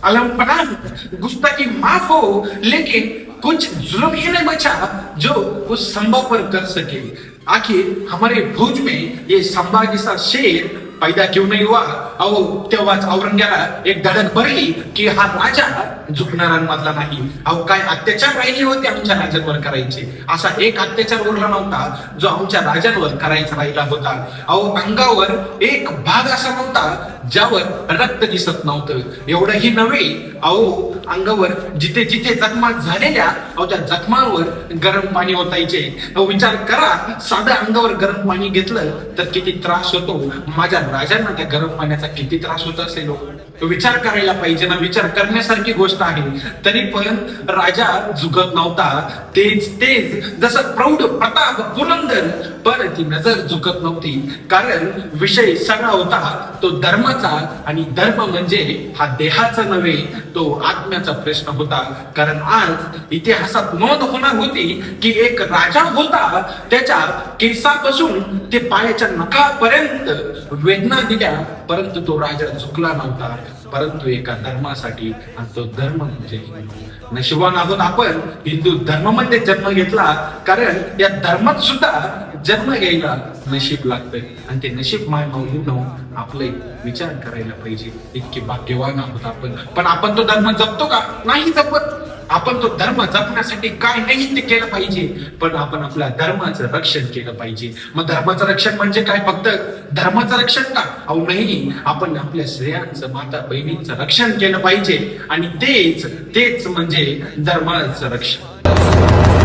अलमपना गुस्ताखी माफ हो, लेकिन कुछ जुल्म ही नहीं बचा जो उस संभव पर कर सके। आखिर हमारे भुज में ये संभाजी सा शेर पैदा क्यों नहीं हुआ? अहो तेव्हाच औरंग्याला एक धडक भरली की हा राजा झुकणाऱ्यांमधला नाही। अहो काय अत्याचार राहिले होते आमच्या राजांवर करायचे, असा एक अत्याचार उरला नव्हता जो आमच्या राजांवर करायचा राहिला होता। अहो अंगावर एक भाग असा नव्हता ज्यावर रक्त दिसत नव्हतं। एवढंही नव्हे, अहो अंगावर जिथे जिथे जखमा झालेल्या अहो त्या जखमांवर गरम पाणी ओतायचे। अहो विचार करा, साधं अंगावर गरम पाणी घेतलं तर किती त्रास होतो। माझ्या राजांना त्या गरम पाण्याचा किती त्रास होत असेल हो? विचार करायला पाहिजे ना, विचार करण्यासारखी गोष्ट आहे। तरी पण राजा झुकत नव्हता। तेच जसं प्रौढ प्रताप पुरंदर, पण ती नजर झुकत नव्हती, कारण विषय सगळा होता तो धर्माचा। आणि धर्म म्हणजे हा देहाचा नव्हे, तो आत्म्याचा प्रश्न होता। कारण आज इतिहासात नोंद होणार होती की एक राजा होता, त्याच्या केसापासून ते पायाच्या नखापर्यंत वेदना दिल्या, परंतु तो राजा झुकला नव्हता, परंतु एका धर्मासाठी। आणि तो धर्म म्हणजे हिंदू। नशिबान आहोत आपण हिंदू धर्मामध्ये जन्म घेतला, कारण या धर्मात सुद्धा जन्म घ्यायला नशीब लागतंय। आणि ते नशीब माय माऊलींनो आपले विचार करायला पाहिजे। इतके भाग्यवान आहोत आपण, पण आपण तो धर्म जपतो का? नाही जपत। आपण तो धर्म जपण्यासाठी काय नाही ते केलं पाहिजे, पण आपण आपल्या धर्माचं रक्षण केलं पाहिजे। मग धर्माचं रक्षण म्हणजे काय? फक्त धर्माचं रक्षण का? अहो नाही, आपण आपल्या स्त्रियांचं, माता बहिणींचं रक्षण केलं पाहिजे, आणि तेच म्हणजे धर्माचं रक्षण।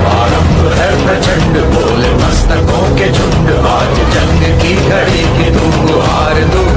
आरंभ है प्रचंड, बोले मस्तकों के झुंड, आज जंग की घड़ी की तुम गुहार दो।